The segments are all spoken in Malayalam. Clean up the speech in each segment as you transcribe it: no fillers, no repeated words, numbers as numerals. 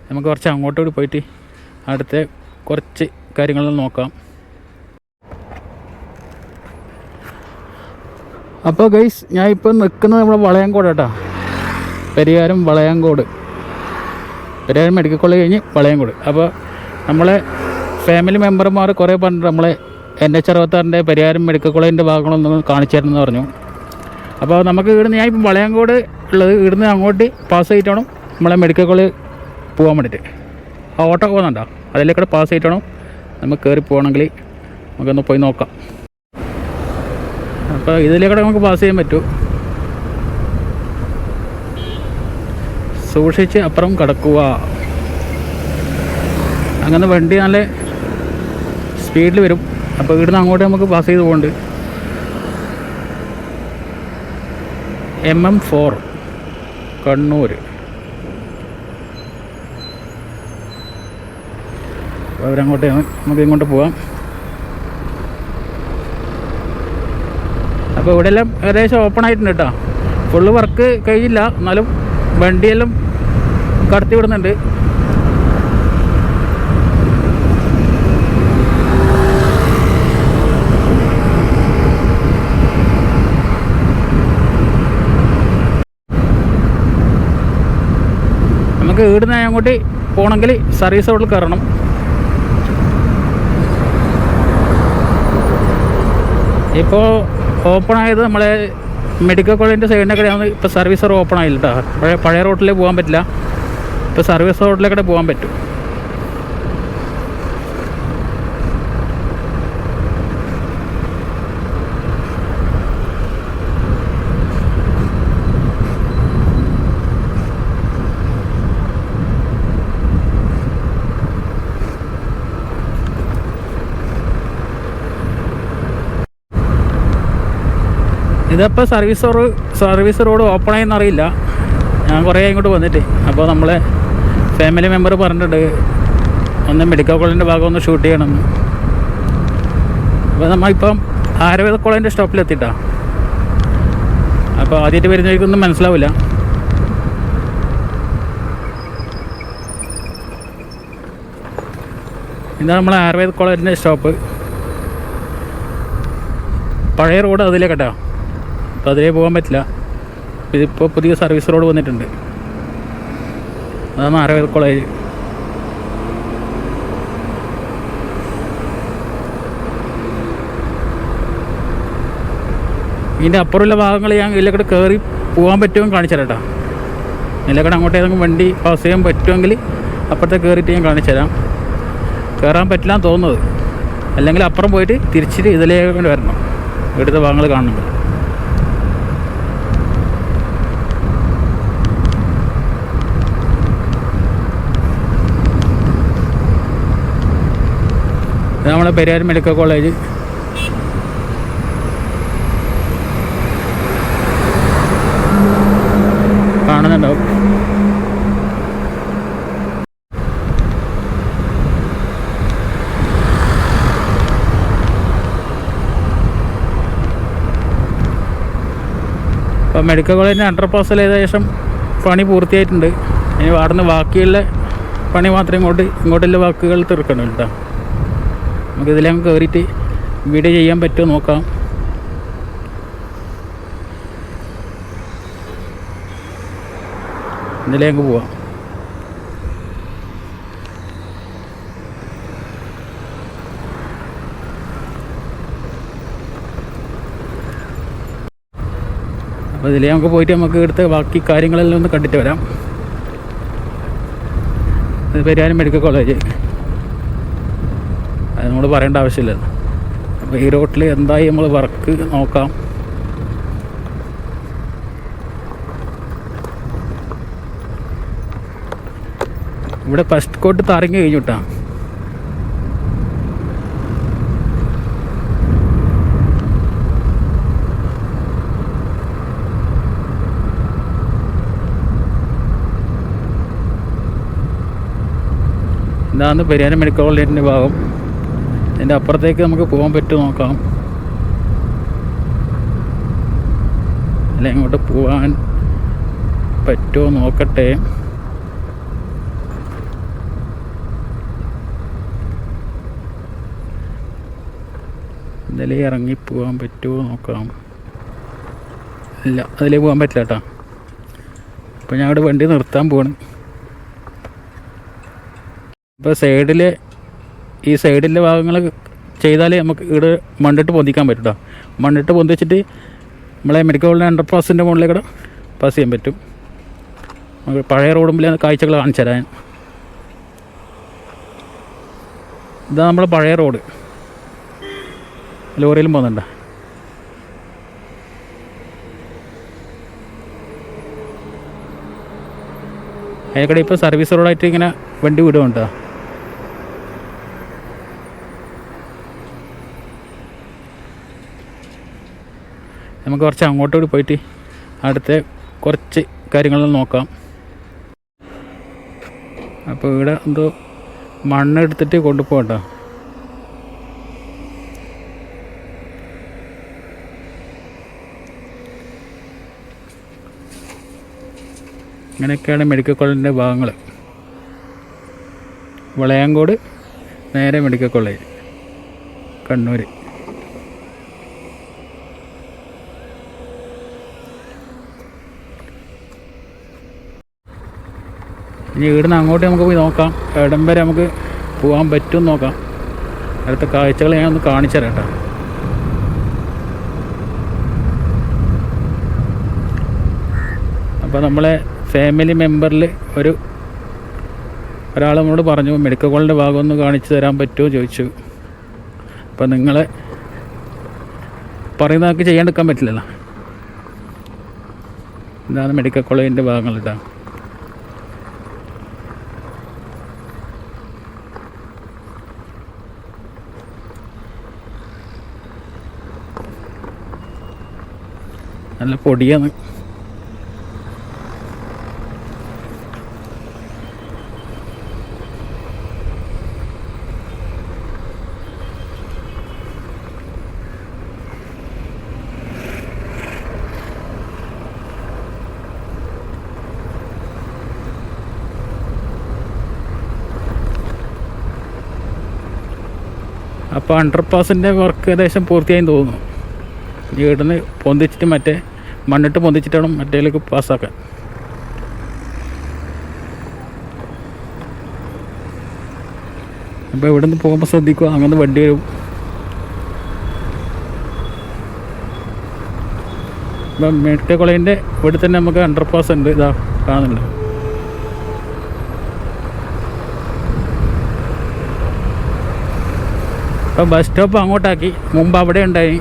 നമുക്ക് കുറച്ച് അങ്ങോട്ടൂടി പോയിട്ട് അടുത്ത കുറച്ച് കാര്യങ്ങൾ നോക്കാം. അപ്പോൾ ഗൈസ്, ഞാൻ ഇപ്പോൾ നിൽക്കുന്നത് നമ്മുടെ വളയംകോട് കേട്ടോ. പെരിയാരം വളയംകോട്, പെരിയാരം മെഡിക്കൽ കോളേജ് കഴിഞ്ഞ് വളയംകോട്. അപ്പോൾ നമ്മളെ ഫാമിലി മെമ്പർമാർ കുറേ പറഞ്ഞിട്ട് നമ്മളെ NH66 പെരിയാരം മെഡിക്കൽ കോളേജിൻ്റെ ഭാഗങ്ങളൊന്നും കാണിച്ചു തരുമെന്ന് പറഞ്ഞു. അപ്പോൾ നമുക്ക് ഇവിടുന്ന്, ഞാൻ ഇപ്പം വളയംകോട് ഉള്ളത്, ഇവിടുന്ന് അങ്ങോട്ട് പാസ് ചെയ്തിട്ട് വേണം നമ്മളെ മെഡിക്കൽ കോളേജ് പോകാൻ വേണ്ടിയിട്ട്. ആ ഓട്ടോ പോകുന്നുണ്ടോ, അതിലേക്കൂടെ പാസ് ചെയ്തിട്ട് വേണം നമുക്ക് കയറി പോകണമെങ്കിൽ. നമുക്കൊന്ന് പോയി നോക്കാം. അപ്പോൾ ഇതിലേക്കൂടെ നമുക്ക് പാസ് ചെയ്യാൻ പറ്റൂ. സൂക്ഷിച്ച് അപ്പുറം കടക്കുക. അങ്ങനെ വണ്ടി നല്ല സ്പീഡിൽ വരും. അപ്പോൾ ഇവിടുന്ന് അങ്ങോട്ട് നമുക്ക് പാസ് ചെയ്ത് പോകുന്നുണ്ട്. MM4 കണ്ണൂർ. അവരങ്ങോട്ട്, നമുക്ക് ഇങ്ങോട്ട് പോവാം. അപ്പോൾ ഇവിടെ എല്ലാം ഏകദേശം ഓപ്പൺ ആയിട്ടുണ്ട് കേട്ടോ. ഫുള്ള് വർക്ക് കഴിയില്ല, എന്നാലും വണ്ടിയെല്ലാം കടത്തി വിടുന്നുണ്ട്. നമുക്ക് ഇവിടുന്ന് അങ്ങോട്ട് പോകണമെങ്കിൽ സർവീസ് റോഡിൽ കയറണം. ഇപ്പോൾ ഓപ്പൺ ആയത് നമ്മളെ മെഡിക്കൽ കോളേജിൻ്റെ സൈഡിനൊക്കെയാണ്. ഇപ്പോൾ സർവീസ് റോഡ് ഓപ്പൺ ആയില്ല കേട്ടോ. പഴയ റോഡിൽ പോകാൻ പറ്റില്ല, ഇപ്പോൾ സർവീസ് റോഡിലേക്കൂടെ പോകാൻ പറ്റും. ഇതിപ്പോൾ സർവീസ് റോഡ് ഓപ്പൺ ആയെന്ന് അറിയില്ല. ഞാൻ കുറേ ഇങ്ങോട്ട് വന്നിട്ട്. അപ്പോൾ നമ്മളെ ഫാമിലി മെമ്പർ പറഞ്ഞിട്ടുണ്ട് ഒന്ന് മെഡിക്കൽ കോളേജിൻ്റെ ഭാഗം ഒന്ന് ഷൂട്ട് ചെയ്യണമെന്ന്. അപ്പോൾ നമ്മളിപ്പം ആയുർവേദ കോളേജിൻ്റെ സ്റ്റോപ്പിലെത്തിയിട്ടാണ്. അപ്പോൾ ആദ്യമായിട്ട് വരുന്നവർക്കൊന്നും മനസ്സിലാവില്ല. ഇതാണ് നമ്മളെ ആയുർവേദ കോളേജിൻ്റെ സ്റ്റോപ്പ്. പഴയ റോഡ് അതിലേക്കട്ടോ, അപ്പോൾ അതിലേ പോകാൻ പറ്റില്ല. ഇതിപ്പോൾ പുതിയ സർവീസ് റോഡ് വന്നിട്ടുണ്ട്. അതാണ് ആയുർവേദ കോളേജ്. ഇതിൻ്റെ അപ്പുറമുള്ള ഭാഗങ്ങൾ ഞാൻ ഇതിലേക്കൂടെ കയറി പോകാൻ പറ്റുമെന്ന് കാണിച്ചു തരാം കേട്ടോ. ഇതിലേക്കൂടെ അങ്ങോട്ട് ഏതെങ്കിലും വണ്ടി പാസ് ചെയ്യാൻ പറ്റുമെങ്കിൽ അപ്പുറത്തെ കയറിയിട്ട് ഞാൻ കാണിച്ചു തരാം. കയറാൻ പറ്റില്ല എന്ന് തോന്നുന്നത്, അല്ലെങ്കിൽ അപ്പുറം പോയിട്ട് തിരിച്ചിട്ട് ഇതിലേക്ക് വരണം. ഇവിടുത്തെ ഭാഗങ്ങൾ കാണുന്നുണ്ട്. ഇത് നമ്മുടെ പെരിയാരം മെഡിക്കൽ കോളേജ്. കാണുന്നുണ്ടാവും. അപ്പോൾ മെഡിക്കൽ കോളേജിൻ്റെ അണ്ടർപാസിൽ ഏകദേശം പണി പൂർത്തിയായിട്ടുണ്ട്. ഇനി അവിടുന്ന് ബാക്കിയുള്ള പണി മാത്രമേ ഇങ്ങോട്ടുള്ള വാക്കുകൾ തീർക്കണം കേട്ടോ. നമുക്കിതിലേക്ക് കയറിയിട്ട് വീഡിയോ ചെയ്യാൻ പറ്റുമോ നോക്കാം. ഇതിലേക്ക് പോവാം. അപ്പോൾ ഇതിലേ നമുക്ക് പോയിട്ട് നമുക്ക് എടുത്ത് ബാക്കി കാര്യങ്ങളെല്ലാം ഒന്ന് കണ്ടിട്ട് വരാം. ഇത് പെരിയാരം മെഡിക്കൽ കോളേജ്, അത് നമ്മൾ പറയേണ്ട ആവശ്യമില്ലല്ലോ. അപ്പോൾ ഈ റോട്ടിൽ എന്തായി നമ്മൾ വർക്ക് നോക്കാം. ഇവിടെ ഫസ്റ്റ് കോട്ട് തറങ്ങി കഴിഞ്ഞു കേട്ടോ. ഇതാണ് പെരിയാരം മെഡിക്കൽ കോളേജിൻ്റെ ഭാഗം. ഇതിൻ്റെ അപ്പുറത്തേക്ക് നമുക്ക് പോകാൻ പറ്റുമോ നോക്കാം. അല്ല, ഇങ്ങോട്ട് പോകാൻ പറ്റുമോ നോക്കട്ടെ. ഇതിൽ ഇറങ്ങി പോകാൻ പറ്റുമോ നോക്കാം. ഇല്ല, അതിൽ പോകാൻ പറ്റില്ല കേട്ടോ. അപ്പോൾ ഞാൻ ഇവിടെ വണ്ടി നിർത്താൻ പോവാണ്. ഇപ്പോൾ ഈ സൈഡിലെ ഭാഗങ്ങൾ ചെയ്താൽ നമുക്ക് ഇവിടെ മണ്ണിട്ട് പൊന്തിക്കാൻ പറ്റും കേട്ടോ. മണ്ണിട്ട് പൊന്തിച്ചിട്ട് നമ്മളെ മെഡിക്കൽ കോളേജ് അണ്ടർപാസിൻ്റെ മുകളിലേക്ക് പാസ് ചെയ്യാൻ പറ്റും. നമുക്ക് പഴയ റോഡുമ്പിൽ കാഴ്ചകൾ കാണിച്ചു തരാൻ. ഇതാ നമ്മൾ പഴയ റോഡ്. ലോറിയിലും പോകുന്നുണ്ട്. അതിനേക്കൂടെ ഇപ്പോൾ സർവീസ് റോഡായിട്ട് ഇങ്ങനെ വണ്ടി വിടുന്നുണ്ടോ. നമുക്ക് കുറച്ച് അങ്ങോട്ടോട് പോയിട്ട് അടുത്ത കുറച്ച് കാര്യങ്ങളെല്ലാം നോക്കാം. അപ്പോൾ ഇവിടെ എന്തോ മണ്ണെടുത്തിട്ട് കൊണ്ടുപോകട്ടോ. ഇങ്ങനെയൊക്കെയാണ് മെഡിക്കൽ കോളേജിൻ്റെ ഭാഗങ്ങൾ. വളയാങ്കോട് നേരെ മെഡിക്കൽ കോളേജ് കണ്ണൂർ. ഇനി ഇവിടുന്ന് അങ്ങോട്ട് നമുക്ക് പോയി നോക്കാം. ഇടം വരെ നമുക്ക് പോകാൻ പറ്റും നോക്കാം. അടുത്ത കാഴ്ചകൾ ഞാനൊന്ന് കാണിച്ചു തരാം കേട്ടോ. അപ്പോൾ നമ്മളെ ഫാമിലി മെമ്പറിൽ ഒരാൾ നമ്മളോട് പറഞ്ഞു മെഡിക്കൽ കോളേജിൻ്റെ ഭാഗം ഒന്ന് കാണിച്ചു തരാൻ പറ്റുമോ ചോദിച്ചു. അപ്പോൾ നിങ്ങൾ പറയുന്നതൊക്കെ ചെയ്യാണ്ടിരിക്കാൻ പറ്റില്ലല്ലോ. ഇതാണ് മെഡിക്കൽ കോളേജിൻ്റെ ഭാഗങ്ങൾ കേട്ടോ. നല്ല പൊടിയാണ്. അപ്പോൾ അണ്ടർപാസിൻ്റെ വർക്ക് ഏകദേശം പൂർത്തിയായി തോന്നുന്നു. ഇനി ഇവിടുന്ന് പൊന്തിച്ചിട്ട് മണ്ണിട്ട് പൊന്തിച്ചിട്ട് വേണം മറ്റേലേക്ക് പാസ്സാക്കാൻ. അപ്പോൾ ഇവിടെ നിന്ന് പോകുമ്പോൾ ശ്രദ്ധിക്കുക, അങ്ങനെ വണ്ടി വരും. ഇപ്പം മെഡിക്കൽ കോളേജിൻ്റെ ഇവിടെ തന്നെ നമുക്ക് അണ്ടർപാസ് ഉണ്ട്. ഇതാ കാണുന്നുണ്ട്. അപ്പോൾ ബസ് സ്റ്റോപ്പ് അങ്ങോട്ടാക്കി. മുമ്പ് അവിടെ ഉണ്ടായി.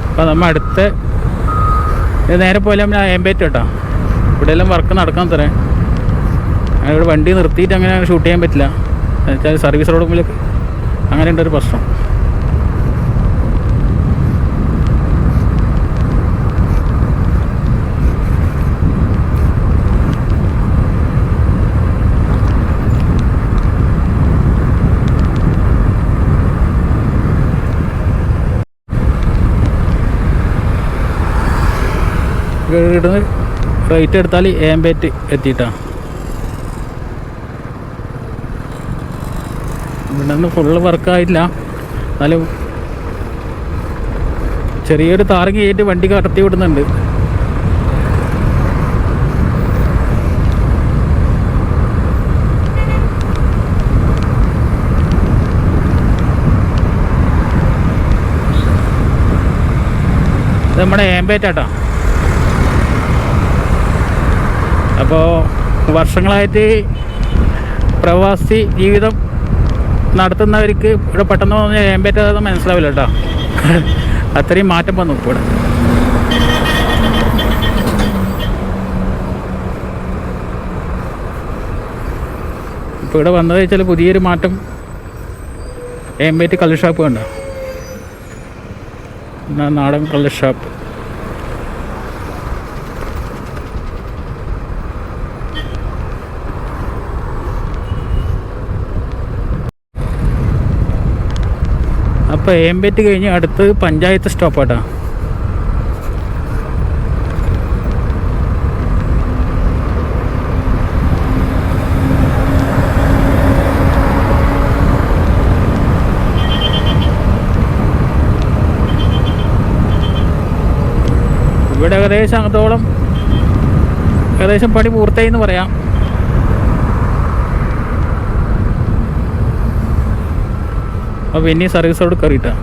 അപ്പോൾ നമ്മൾ നേരെ പോലെ നമ്മൾ ഏമ്പേറ്റ് കേട്ടോ. ഇവിടെയെല്ലാം വർക്ക് നടക്കാൻ തരാം. ഇവിടെ വണ്ടി നിർത്തിയിട്ട് അങ്ങനെ ഷൂട്ട് ചെയ്യാൻ പറ്റില്ല. എന്നുവെച്ചാൽ സർവീസ് റോഡ് മുമ്പിൽ അങ്ങനെ ഉണ്ടൊരു പ്രശ്നം. ഇവിടുന്ന് റൈറ്റ് എടുത്താൽ ഏമ്പേറ്റ് എത്തിയിട്ടാണ്. ഇവിടെ നിന്ന് ഫുള്ള് വർക്കായിട്ടില്ല. എന്നാലും ചെറിയൊരു താറങ്ങി ആയിട്ട് വണ്ടി കടത്തി വിടുന്നുണ്ട്. ഇത് നമ്മുടെ ഏമ്പേറ്റാട്ടോ. അപ്പോൾ വർഷങ്ങളായിട്ട് പ്രവാസി ജീവിതം നടത്തുന്നവർക്ക് ഇവിടെ പെട്ടെന്ന് പറഞ്ഞാൽ ഏമ്പേറ്റ് മനസ്സിലാവില്ല കേട്ടോ. അത്രയും മാറ്റം വന്നു ഇപ്പോൾ. ഇപ്പോൾ ഇവിടെ വന്നത് വെച്ചാൽ പുതിയൊരു മാറ്റം. ഏമ്പേറ്റ് കള്ള് ഷാപ്പ് കണ്ടോ, നാടൻ കള്ള് ഷാപ്പ്. അപ്പോൾ ഏമ്പേറ്റ് കഴിഞ്ഞ് അടുത്ത് പഞ്ചായത്ത് സ്റ്റോപ്പാട്ടാ. ഇവിടെ ഏകദേശം അങ്ങത്തോളം ഏകദേശം പണി പൂർത്തിയായി എന്ന് പറയാം. അപ്പോൾ പിന്നെ സർവീസ് റോഡ് കയറിയിട്ടാ.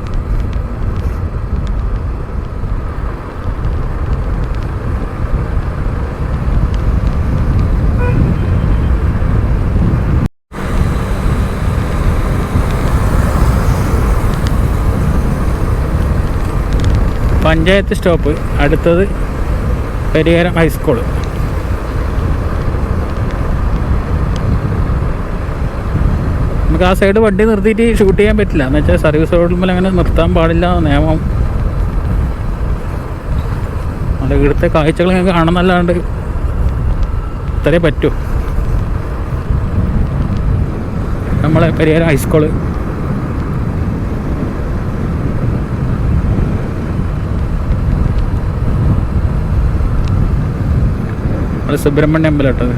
പഞ്ചായത്ത് സ്റ്റോപ്പ്, അടുത്തത് പരിയാരം ഹൈസ്കൂള്. നമുക്ക് ആ സൈഡ് വണ്ടി നിർത്തിയിട്ട് ഷൂട്ട് ചെയ്യാൻ പറ്റില്ല. എന്ന് വെച്ചാൽ സർവീസ് റോഡിൽ അങ്ങനെ നിർത്താൻ പാടില്ല നിയമം. അവിടെ ഇവിടുത്തെ കാഴ്ചകൾ ഞങ്ങൾക്ക് കാണുന്നല്ലാണ്ട് ഇത്രേ പറ്റൂ. നമ്മളെ പരിയാരം ഹൈസ്കൂള്. അത് സുബ്രഹ്മണ്യ അമ്പലം ഇട്ടത്.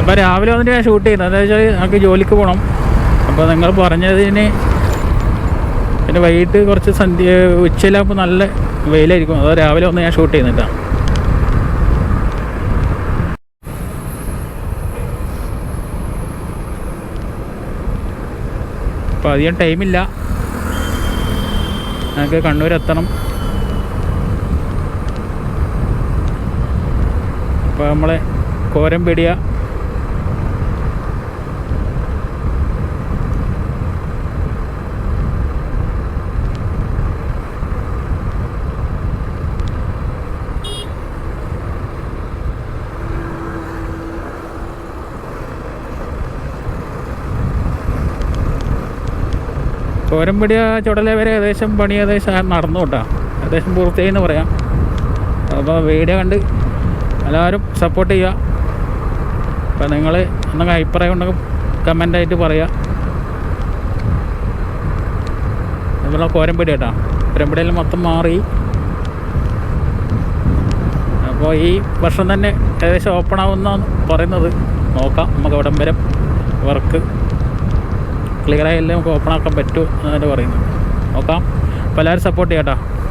അപ്പോൾ രാവിലെ വന്നിട്ട് ഞാൻ ഷൂട്ട് ചെയ്യുന്നത് എന്താ വെച്ചാൽ നമുക്ക് ജോലിക്ക് പോകണം. അപ്പോൾ നിങ്ങൾ പറഞ്ഞതിന് പിന്നെ വൈകിട്ട് കുറച്ച് ഉച്ചയിലാകുമ്പോൾ നല്ല വെയിലായിരിക്കും. അതോ രാവിലെ വന്ന് ഞാൻ ഷൂട്ട് ചെയ്യുന്നില്ല. അപ്പോൾ അധികം ടൈമില്ല, ഞങ്ങൾക്ക് കണ്ണൂരെത്തണം. അപ്പോൾ നമ്മളെ കോരമ്പേടിയ കോരമ്പടിയ ചുടല വരെ ഏകദേശം പണി നടന്നു കേട്ടോ. ഏകദേശം പൂർത്തിയായി എന്ന് പറയാം. അപ്പോൾ വീഡിയോ കണ്ട് എല്ലാവരും സപ്പോർട്ട് ചെയ്യുക. അപ്പോൾ നിങ്ങൾ എന്തെങ്കിലും അഭിപ്രായം ഉണ്ടെങ്കിൽ കമൻ്റായിട്ട് പറയുക. നമ്മളെ കോരമ്പടി കേട്ടോ, കോരമ്പടിയിൽ മൊത്തം മാറി. അപ്പോൾ ഈ വർഷം തന്നെ ഏകദേശം ഓപ്പൺ ആവുമെന്നാണ് പറയുന്നത്. നോക്കാം, നമുക്ക് അവിടം വരെ വർക്ക് ക്ലിയറായല്ലേ നമുക്ക് ഓപ്പൺ ആക്കാൻ പറ്റൂ എന്നാണ് പറയുന്നത്. നോക്കാം. അപ്പോൾ എല്ലാവരും സപ്പോർട്ട് ചെയ്യാം കേട്ടോ.